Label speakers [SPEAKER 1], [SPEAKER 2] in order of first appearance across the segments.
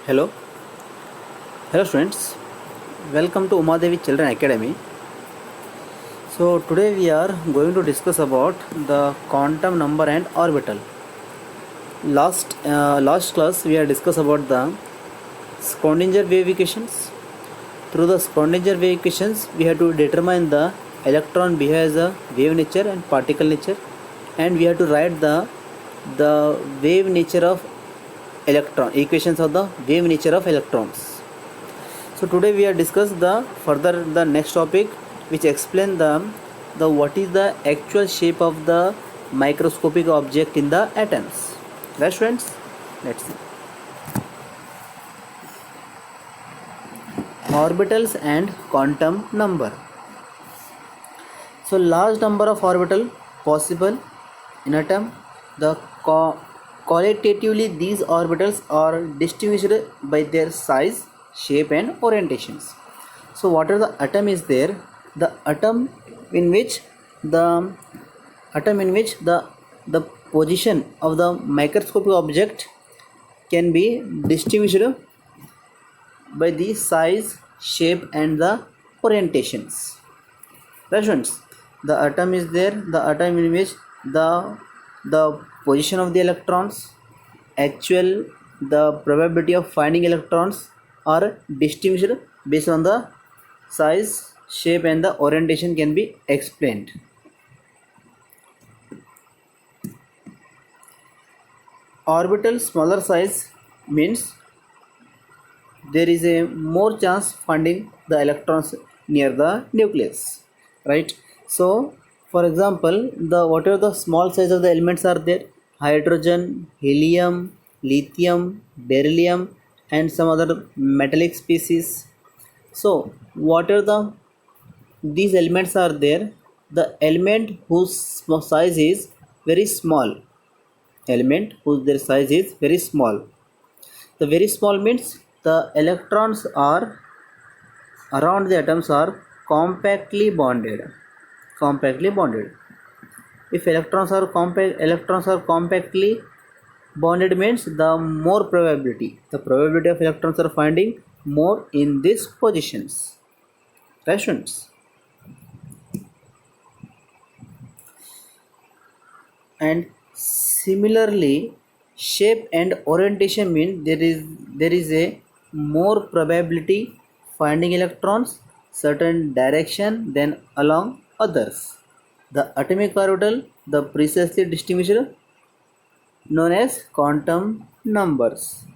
[SPEAKER 1] Hello, hello students. Welcome to Umadevi Children Academy. So today we are going to discuss about the quantum number and orbital. Last class we have discussed about the Schrödinger wave equations. Through the Schrödinger wave equations, we have to determine the electron behaves a wave nature and particle nature, and we have to write the wave nature of electron equations of the wave nature of electrons. So today we have discussed the next topic, which explain the what is the actual shape of the microscopic object in the atoms. Right students, let's see. Orbitals and quantum number. So large number of orbital possible in atom. The qualitatively these orbitals are distinguished by their size, shape and orientations. So whatever the atom is there, the atom in which the the position of the microscopic object can be distinguished by the size, shape and the orientations. Right students, the atom is there, the atom in which the position of the electrons, actual the probability of finding electrons are distinguished based on the size, shape and the orientation can be explained. Orbital smaller size means there is a more chance finding the electrons near the nucleus, right? So for example, the whatever the small size of the elements are there, hydrogen, helium, lithium, beryllium and some other metallic species. So whatever these elements are there, the element whose size is very small, element whose their size is very small. The very small means the electrons are around the atoms are compactly bonded. If electrons are compactly bonded means the probability of electrons are finding more in these positions. Right students? And similarly, shape and orientation mean there is a more probability finding electrons certain direction than along others. The atomic orbital, the precisely distinguished known as quantum numbers.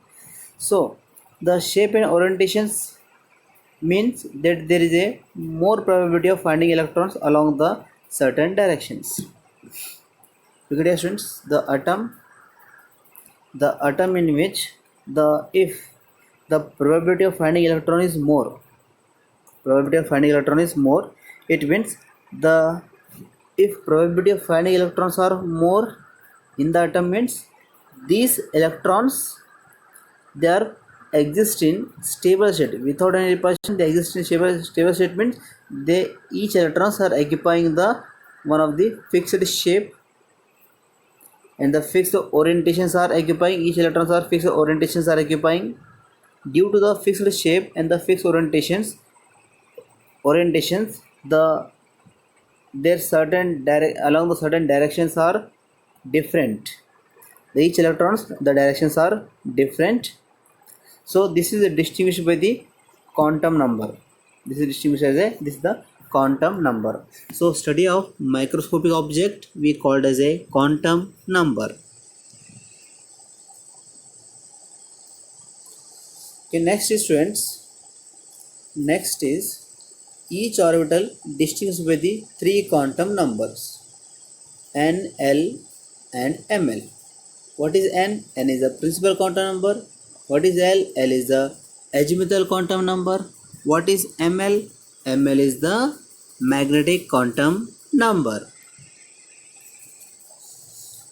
[SPEAKER 1] So the shape and orientations means that there is a more probability of finding electrons along the certain directions. Look at students, the atom in which if the probability of finding electron is more, it means if probability of finding electrons are more in the atom means these electrons they are exist in stable state without any repulsion. They exist in stable state means each electrons are occupying the one of the fixed shape and the fixed orientations are occupying. Each electrons are fixed orientations are occupying. Due to the fixed shape and the fixed orientations their certain along the certain directions are different. Each electrons the directions are different. So this is distinguished by the quantum number. This is the quantum number. So study of microscopic object we called as a quantum number. Okay, next is students. Next is each orbital distinguished by the three quantum numbers n, l and ml. What is n? N is the principal quantum number. What is l? L is the azimuthal quantum number. What is ml? ml is the magnetic quantum number.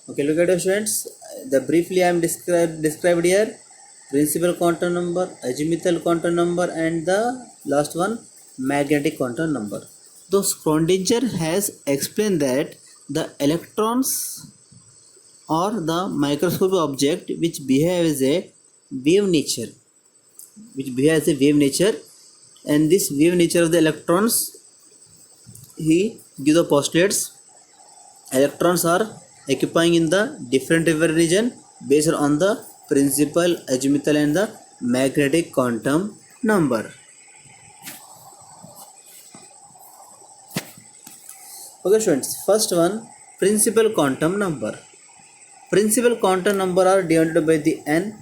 [SPEAKER 1] Okay, look at it students. The briefly I am described here: principal quantum number, azimuthal quantum number and the last one magnetic quantum number. Though Schrödinger has explained that the electrons or the microscopic object which behave as a wave nature which behave as a wave nature, and this wave nature of the electrons, he give the postulates. Electrons are occupying in the different wave region based on the principal, azimuthal and the magnetic quantum number. Okay students, first one, principal quantum number. Principal quantum number are denoted by the n.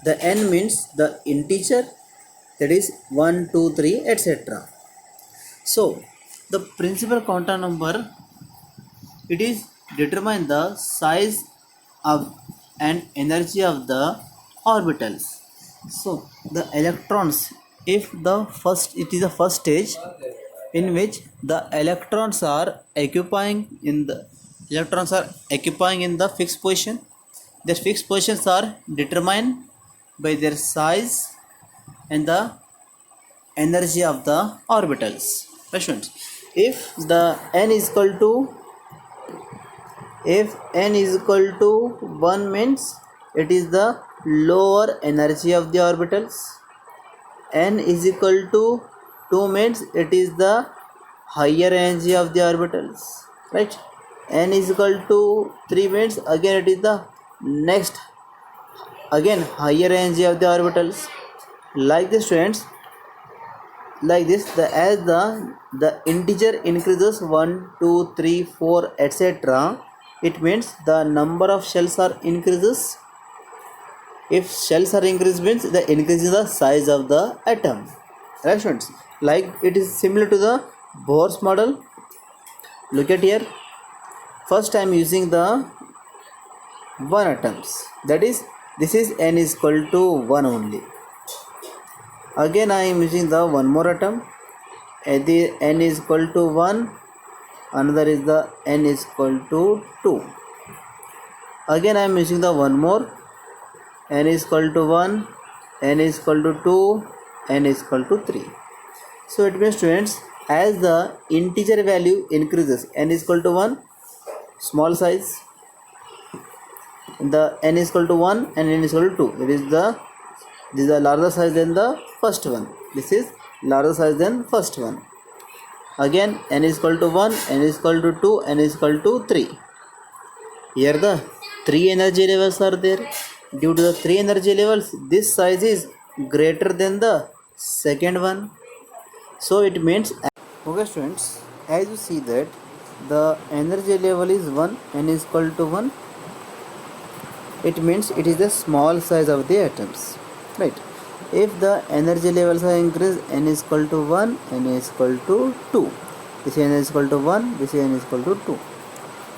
[SPEAKER 1] The n means the integer, that is 1, 2, 3, etc. So the principal quantum number, it is determine the size of and energy of the orbitals. So the electrons, if the first, it is the first stage in which the electrons are occupying in the fixed position. Their fixed positions are determined by their size and the energy of the orbitals. Questions: if the n is equal to, if n is equal to 1 means it is the lower energy of the orbitals. N is equal to 2 means it is the higher energy of the orbitals, right? N is equal to 3 means again it is the next, again higher energy of the orbitals. Like this students, like this, the as the integer increases 1, 2, 3, 4, etc., it means the number of shells are increases. If shells are increased means the increase in the size of the atom, right students? Like it is similar to the Bohr's model. Look at here, first I am using the 1 atoms, that is this is n is equal to 1 only. Again I am using the one more atom, and the n is equal to 1, another is the n is equal to 2. Again I am using the one more, n is equal to 1, n is equal to 2, n is equal to 3. So it means students, as the integer value increases, n is equal to 1, small size, the n is equal to 1 and n is equal to 2, it is the, this is the larger size than the first one, this is larger size than first one. Again n is equal to 1, n is equal to 2, n is equal to 3. Here the 3 energy levels are there. Due to the 3 energy levels, this size is greater than the second one. So it means, okay students, as you see that the energy level is 1, n is equal to 1, it means it is the small size of the atoms, right? If the energy levels are increased, n is equal to 1, n is equal to 2, this n is equal to 1, this n is equal to 2.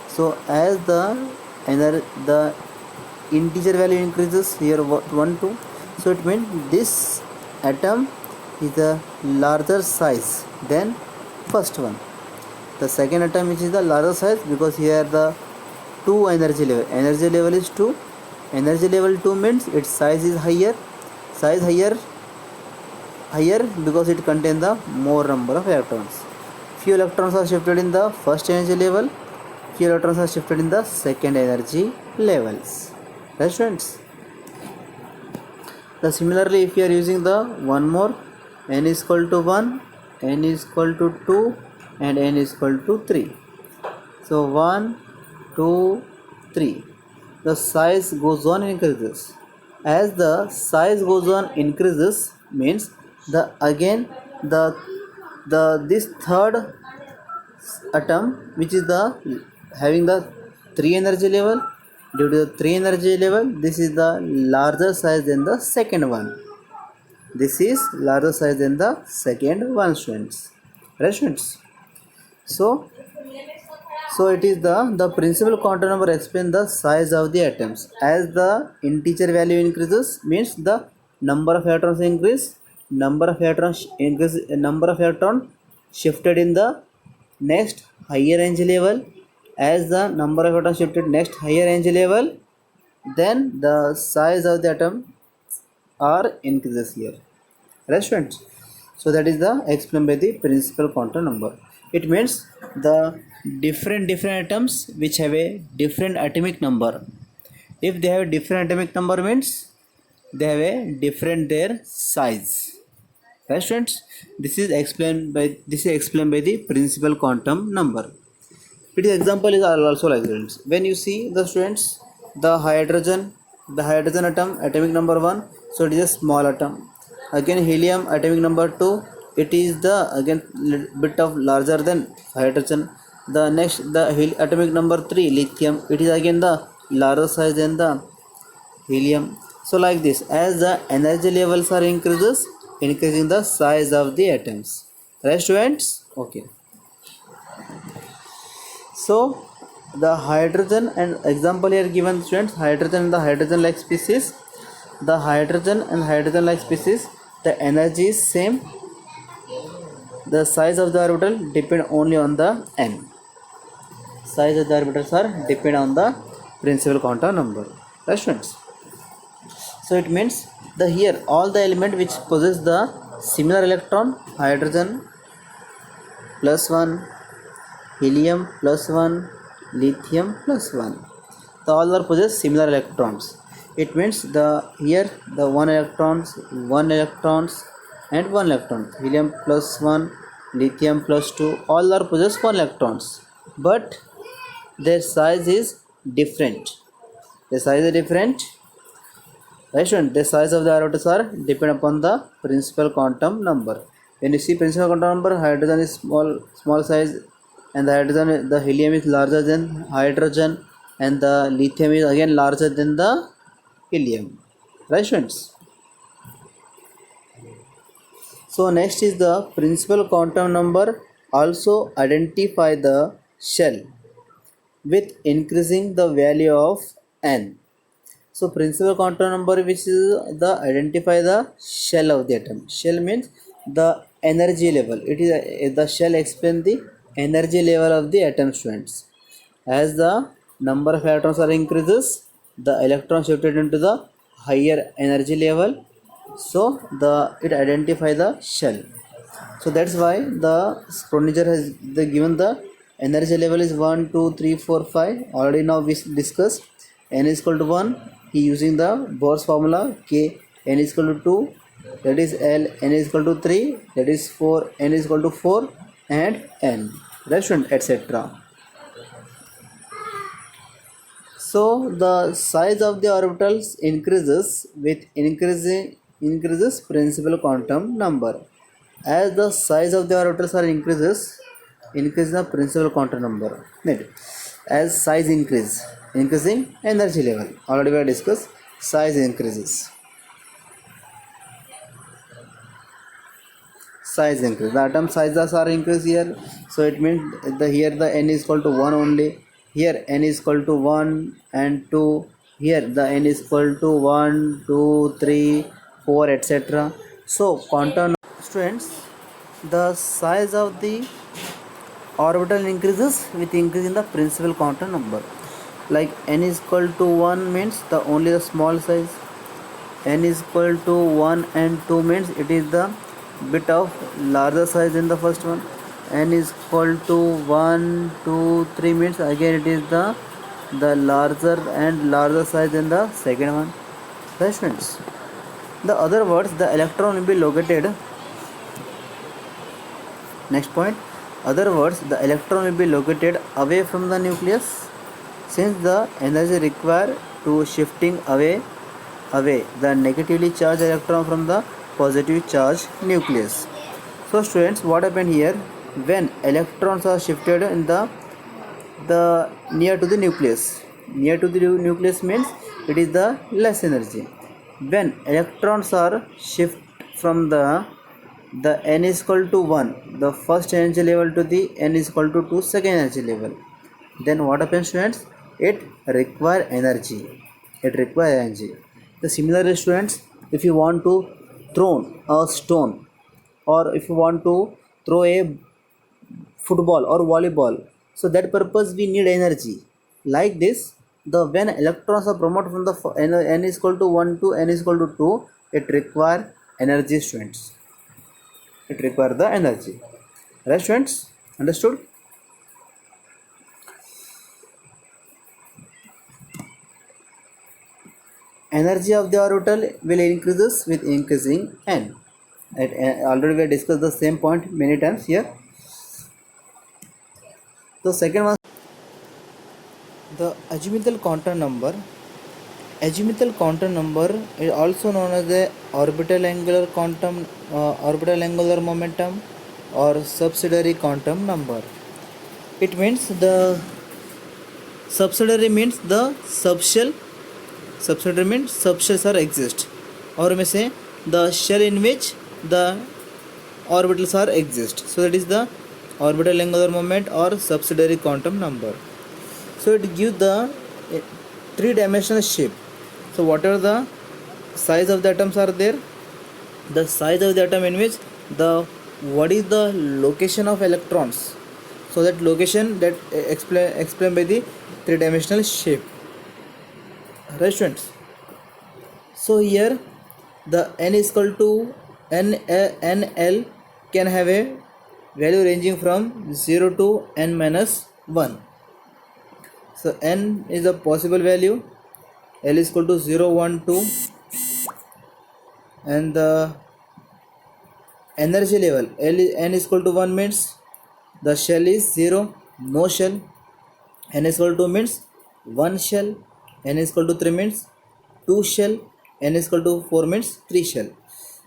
[SPEAKER 1] So as the integer value increases, here 1, 2, so it means this atom is a larger size than first one. The second atom which is the larger size, because here the 2 energy level is 2, energy level 2 means its size is higher, higher because it contains the more number of electrons. Few electrons are shifted in the first energy level, few electrons are shifted in the second energy levels, right students? Similarly, if you are using the one more, n is equal to 1, n is equal to 2 and n is equal to 3. So 1, 2, 3, the size goes on increases. As the size goes on increases means the again the this third atom which is the having the 3 energy level, due to the 3 energy level, this is the larger size than the second one. This is larger size than the second one, students, right students? So it is the principal quantum number explain the size of the atoms. As the integer value increases means the number of electrons increase, number of electrons shifted in the next higher energy level. As the number of electrons shifted next higher energy level, then the size of the atom are increases here, right students? So that is the explained by the principal quantum number. It means the different atoms which have a different atomic number. If they have a different atomic number means they have a different their size. Right students, this is explained by the principal quantum number. Its example is also like students. When you see the students, the hydrogen atom, atomic number 1, so it is a small atom. Again helium, atomic number 2, it is the again bit of larger than hydrogen. The next, the atomic number 3, lithium, it is again the larger size than the helium. So like this, as the energy levels are increasing the size of the atoms. Right students? Okay. So the hydrogen, and example here given students, hydrogen and the hydrogen like species. The hydrogen and hydrogen like species, the energy is same. The size of the orbital depend only on the n. Size of the orbitals are depend on the principal quantum number. Right students? So it means the here all the element which possess the similar electron, hydrogen plus 1, helium plus 1, lithium plus 1, the all are possess similar electrons. It means the here the one electrons and one electron, helium plus 1, lithium plus 2, all are possess one electrons, but their size is different. The size is different. Right student? The size of the orbitals are depend upon the principal quantum number. When you see principal quantum number, hydrogen is small size, and the helium is larger than hydrogen, and the lithium is again larger than the helium. Right students? So next is the principal quantum number also identify the shell with increasing the value of n. So principal quantum number which is the identify the shell of the atom. Shell means the energy level. It is the shell explain the energy level of the atom students. As the number of electrons are increases, the electron shifted into the higher energy level. So it identify the shell. So that's why the Schrödinger has given the energy level is 1, 2, 3, 4, 5. Already now we discussed. N is equal to 1. He using the Bohr's formula K. N is equal to 2. That is L. N is equal to 3. That is 4. N is equal to 4 and N. Right student, etc. So the size of the orbitals increases with increases principal quantum number. As the size of the orbitals are increase the principal quantum number. As size increasing energy level. Already we have discussed, size increases. Size increase. The atom sizes are increased here. So it means here the n is equal to 1 only. Here n is equal to 1 and 2. Here the n is equal to 1, 2, 3, 4, etc. So quantum students, the size of the orbital increases with increase in the principal quantum number. Like n is equal to 1 means the only the small size. N is equal to 1 and 2 means it is the bit of larger size than the first one. N is equal to 1, 2, 3 means again it is the larger and larger size than the second one. Right friends? The other words, the electron will be located. Next point, other words, the electron will be located away from the nucleus, since the energy required to shifting away the negatively charged electron from the positive charged nucleus. So students, what happened here, when electrons are shifted in the near to the nucleus means it is the less energy. When electrons are shift from the n is equal to 1, the first energy level, to the n is equal to 2 second energy level, then what happens students, it require energy. The similar students, if you want to throw a stone, or if you want to throw a football or volleyball, so that purpose we need energy. Like this, the when electrons are promoted from the n is equal to 1 to n is equal to 2, it require energy students. It require the energy. Right students? Understood? energy of the orbital will increases with increasing n. Already we have discussed the same point many times here. The second one, the azimuthal quantum number. Azimuthal quantum number is also known as the orbital angular momentum or subsidiary quantum number. It means the subsidiary means the subshell. Subsidiary means subshells are exist, or we may say the shell in which the orbitals are exist. So that is the orbital angular moment or subsidiary quantum number. So it gives the three-dimensional shape. So whatever the size of the atoms are there, the size of the atom in which the what is the location of electrons. So that location that explained by the three-dimensional shape. Right, students? So here the n is equal to nl can have a value ranging from 0 to n minus 1. So n is a possible value, l is equal to 0, 1, 2, and the energy level n is equal to 1 means the shell is 0, no shell. N is equal to means 1 shell. N is equal to 3 means 2 shell. N is equal to 4 means 3 shell.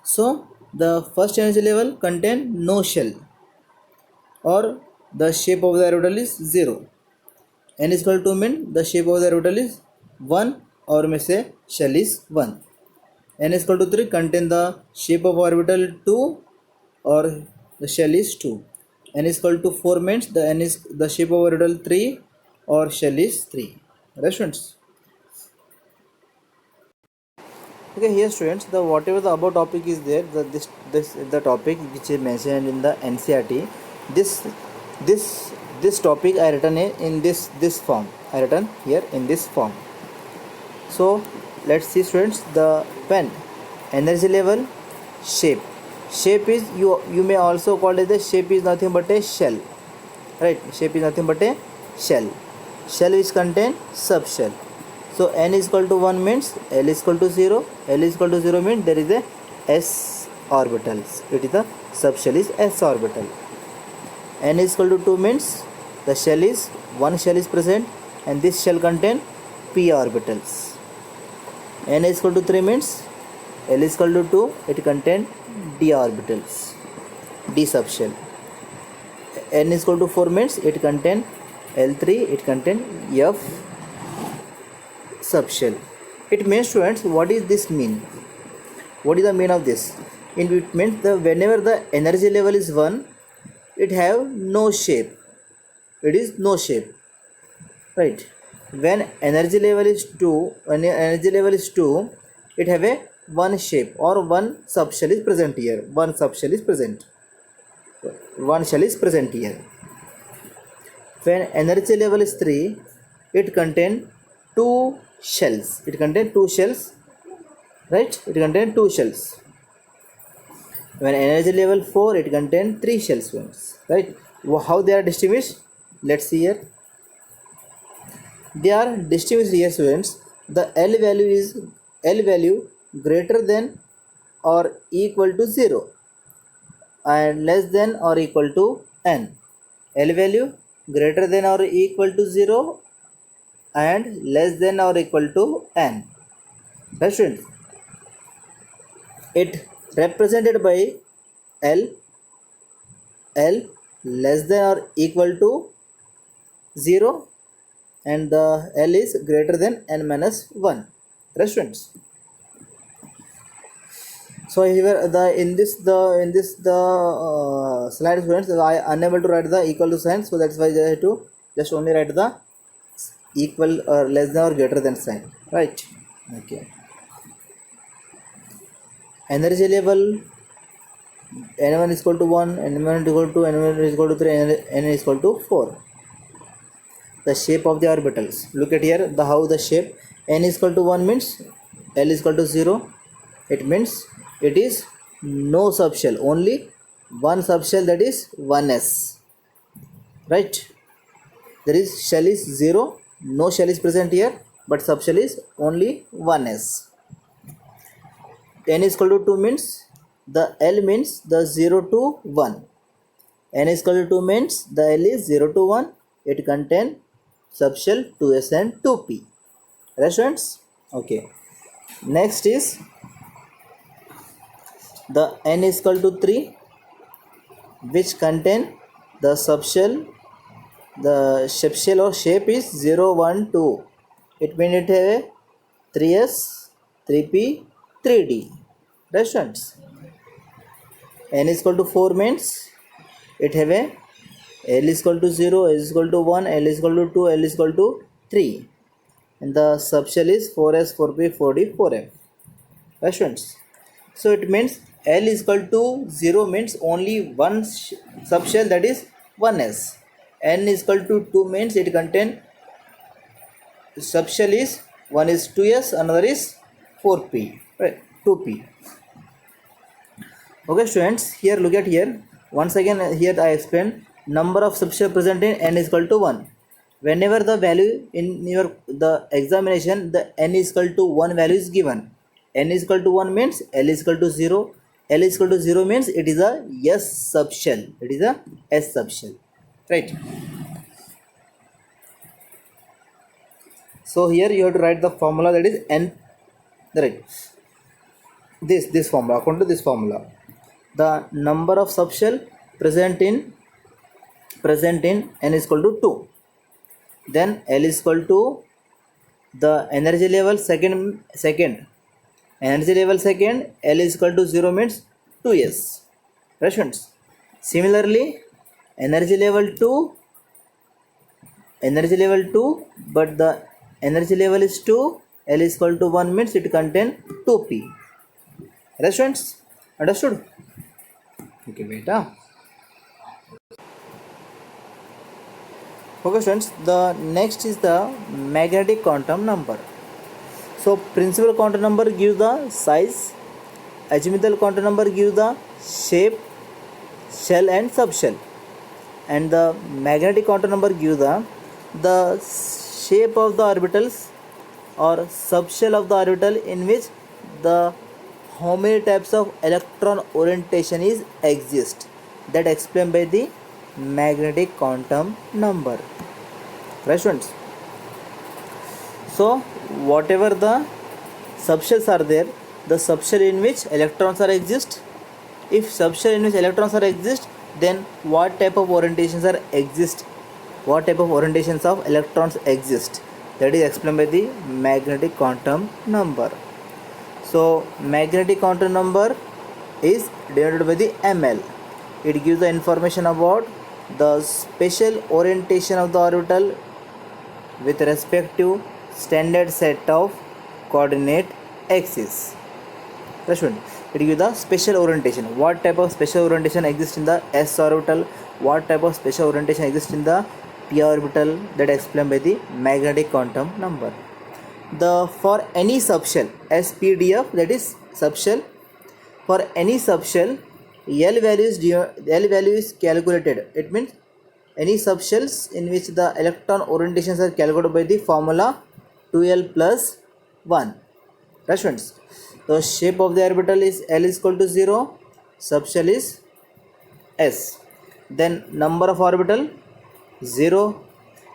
[SPEAKER 1] So the first energy level contain no shell, or the shape of the orbital is 0. N is equal to mean the shape of the orbital is 1, or may say shell is 1. N is equal to 3 contain the shape of orbital 2, or the shell is 2. N is equal to 4 means the shape of orbital 3, or shell is 3. Right, students? Okay, here students, the whatever the above topic is there, the topic which is mentioned in the NCERT, this topic I written in this form. I written here in this form. So let's see, students, the pen energy level, shape is you may also call it the shape is nothing but a shell, right? Shape is nothing but a shell which contain subshell. So n is equal to 1 means l is equal to 0. L is equal to 0 means there is a s orbitals. It is the subshell is s orbital. N is equal to 2 means the shell is one shell is present, and this shell contain p orbitals. N is equal to 3 means L is equal to 2, it contain d orbitals, d subshell. N is equal to 4 means it contain L3, it contain f subshell. It means, students, what is this mean? What is the mean of this? It means the whenever the energy level is 1, it have no shape. It is no shape, right? When energy level is 2, it have a one shape, or one subshell is present here. One shell is present here. When energy level is 3, it contain two shells. Right? It contain two shells. When energy level 4, it contain 3 shells, right? How they are distinguished? Let's see here. They are distinguished here, students. The L value greater than or equal to 0 and less than or equal to n. L value greater than or equal to 0 and less than or equal to n. Right, students? It represented by L less than or equal to 0, and the L is greater than n minus 1. Right, students? So here in this slide, students, I unable to write the equal to sign, so that's why I have to just only write the equal or less than or greater than sign, right? Okay. Energy level n1 is equal to 1, n1 is equal to 2, n1 is equal to 3, n is equal to 4. The shape of the orbitals. Look at here how the shape. N is equal to 1 means L is equal to 0. It means it is no subshell, only one subshell, that is 1s, right? There is shell is 0, no shell is present here, but subshell is only 1s. n is equal to 2 means the L means the 0 to 1. N is equal to 2 means the L is 0 to 1. It contain subshell 2s and 2p. Right students? Okay. Next is the n is equal to 3, which contain the subshell. The subshell or shape is 0 1 2. It means it have a 3s 3p 3d. Right students? N is equal to 4 means it have a L is equal to 0, L is equal to 1, L is equal to 2, L is equal to 3, and the subshell is 4s 4p 4d 4f. Right students? So it means L is equal to 0 means only one subshell, that is 1s. N is equal to 2 means it contain subshell is one is 2s, another is 4p, right, 2p. Okay students, here look at here. Once again here I explain number of subshell present in n is equal to 1. Whenever the value in your the examination the n is equal to 1 value is given, n is equal to 1 means L is equal to 0, L is equal to 0 means it is a S subshell, it is a S subshell, right? So here you have to write the formula, that is n, right, this formula. According to this formula, the number of subshell present in n is equal to 2. Then L is equal to the energy level second energy level second, L is equal to 0 means 2s. Right students? Similarly energy level 2, but the energy level is 2, L is equal to 1 means it contain 2p. Right students? Understood? Okay, beta. Okay students, the next is the magnetic quantum number. So principal quantum number gives the size, azimuthal quantum number gives the shape, shell and subshell, and the magnetic quantum number gives the shape of the orbitals or subshell of the orbital in which the how many types of electron orientation is exist, that explained by the magnetic quantum number. Right students? So whatever the subshells are there, the subshell in which electrons are exist, if subshell in which electrons are exist, then what type of orientations are exist, what type of orientations of electrons exist, that is explained by the magnetic quantum number. So magnetic quantum number is denoted by the ml. It gives the information about the special orientation of the orbital with respect to standard set of coordinate axis. It gives the special orientation, what type of special orientation exists in the s orbital, what type of special orientation exists in the p orbital, that explained by the magnetic quantum number. The for any subshell SPDF, that is subshell, for any subshell L value is calculated. It means any subshells in which the electron orientations are calculated by the formula 2L plus 1. Right students? The shape of the orbital is L is equal to 0, subshell is S. Then number of orbital 0.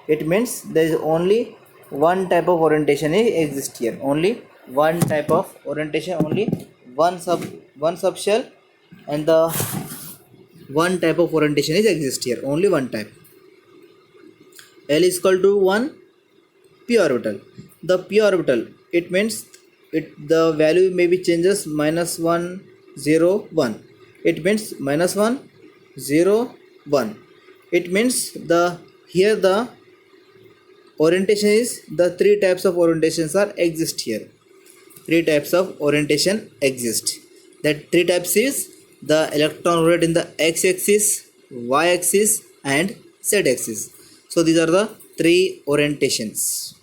[SPEAKER 1] It means there is only one type of orientation exists here, only one type of orientation, only one subshell, and the one type of orientation is exist here, only one type. L is equal to 1, p orbital. The p orbital, it means the value may be changes -1 0 1. It means -1 0 1. It means the here the orientation is the three types of orientations are exist here. Three types of orientation exist. That three types is the electron rotate in the x-axis, y-axis and z-axis. So these are the three orientations.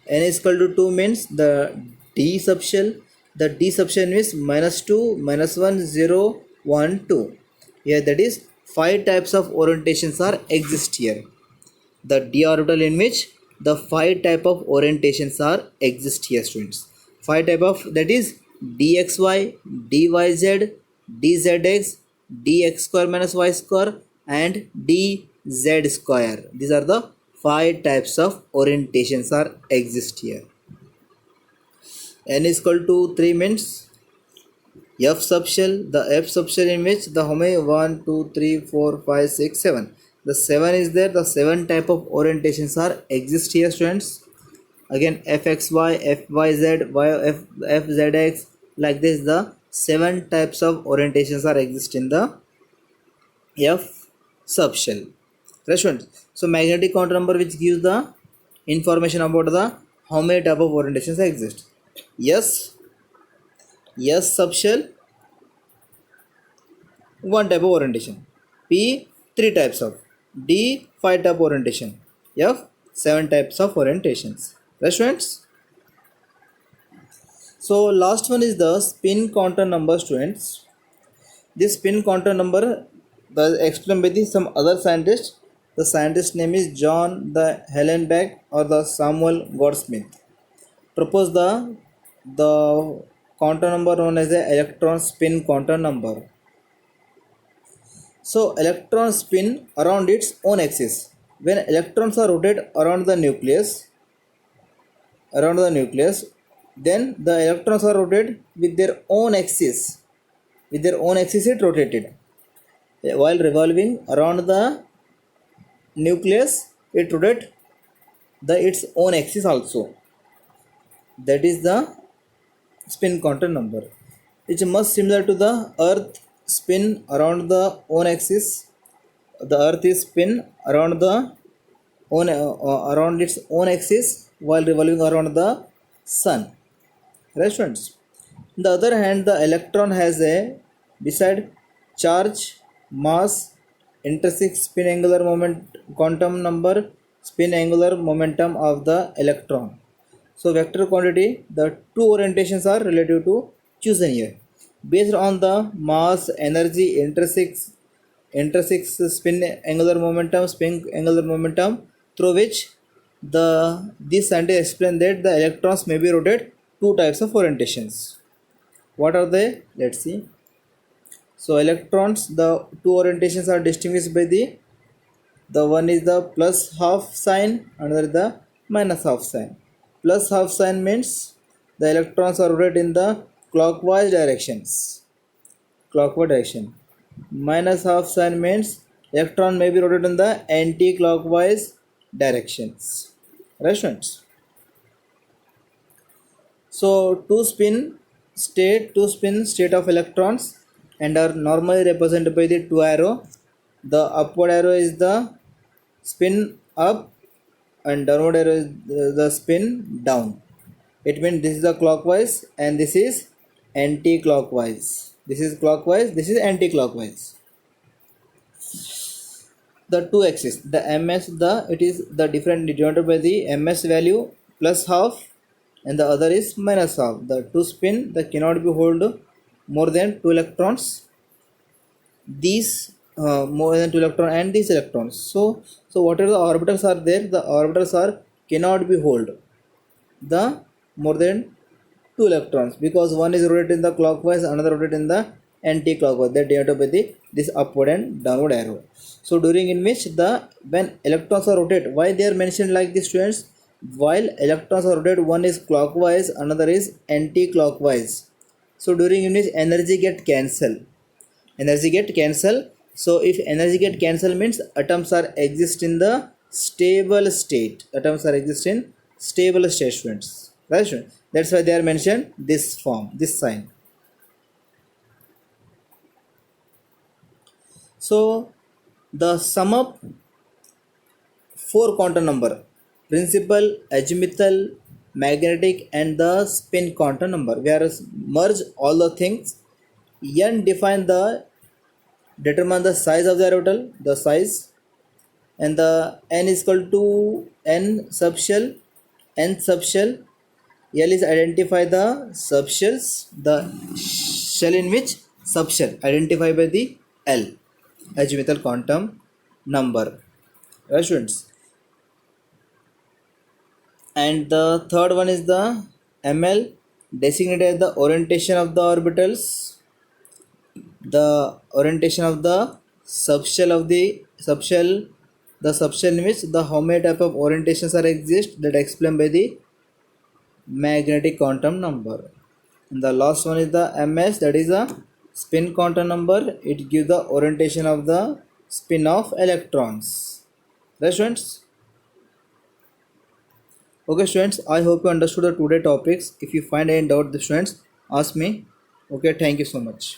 [SPEAKER 1] N is equal to 2 means the D subshell. The D subshell is -2, -1, 0, 1, 2. Here that is 5 types of orientations are exist here. The d orbital in which the 5 type of orientations are exist here students. 5 type of, that is dxy, dyz, dzx, dx square minus y square, and dz square. These are the 5 types of orientations are exist here. N is equal to 3 means F subshell, the F subshell in which the how many 1 2 3 4 5 6 7, the 7 is there, the 7 type of orientations are exist here students. Again fxy, fyz, fzx, like this the 7 types of orientations are exist in the F subshell. Right students, so magnetic counter number which gives the information about the how many type of orientations exist. S subshell 1 type of orientation, P 3 types of, D 5 type orientation, F 7 types of orientations. Right students, so last one is the spin quantum number students. This spin quantum number was explained by some other scientist. The scientist name is John the Hellenberg or the Samuel Goudsmit. Proposed the quantum number known as the electron spin quantum number. So electrons spin around its own axis. When electrons are rotated around the nucleus, then the electrons are rotated with their own axis. With their own axis it rotated. While revolving around the nucleus, it rotates its own axis also. That is the spin quantum number. It's much similar to the Earth spin around the own axis. The Earth is spin around the around its own axis while revolving around the sun. Right students? On the other hand, the electron has a beside charge, mass, intrinsic spin angular moment quantum number, spin angular momentum of the electron. So vector quantity, the two orientations are relative to chosen here. Based on the mass, energy, intrinsic spin angular momentum through which this scientist explained that the electrons may be rotated two types of orientations. What are they? Let's see. So electrons, the two orientations are distinguished by the one is the plus half sign, another the minus half sign. Plus half sign means the electrons are rotated in the clockwise direction. Minus half sign means electron may be rotated in the anti-clockwise directions. Right students? So two spin state of electrons and are normally represented by the two arrow. The upward arrow is the spin up and downward arrow is the spin down. It means this is the clockwise and this is anti-clockwise. This is clockwise, this is anti-clockwise. The two axis, the ms, it is the different denoted by the ms value plus half and the other is minus half. The two spin that cannot be hold more than 2 electrons. These more than 2 electrons and these electrons. So whatever the orbitals are there, the orbitals are cannot be hold the more than 2 electrons because one is rotated in the clockwise, another rotated in the anti-clockwise. That denoted by this upward and downward arrow. So during in which when electrons are rotated, why they are mentioned like this students? While electrons are rotated, one is clockwise, another is anti-clockwise. So during in which energy get cancel. So if energy get cancel means atoms are exist in the stable state. Students. Right students? That's why they are mentioned this form, this sign. So the sum up 4 quantum number: principal, azimuthal, magnetic, and the spin quantum number. Whereas merge all the things. N determine the size of the orbital, the size, and the n is equal to n subshell. L is identify the subshells, the shell in which subshell identified by the L, azimuthal quantum number. Right students? And the third one is the ML, designated as the orientation of the orbitals, the orientation of the subshell of the subshell, the subshell means the how many type of orientations are exist, that explained by the magnetic quantum number. And the last one is the ms, that is a spin quantum number. It gives the orientation of the spin of electrons. Right students? Okay students, I hope you understood the today topics. If you find any doubt, the students ask me. Okay, thank you so much.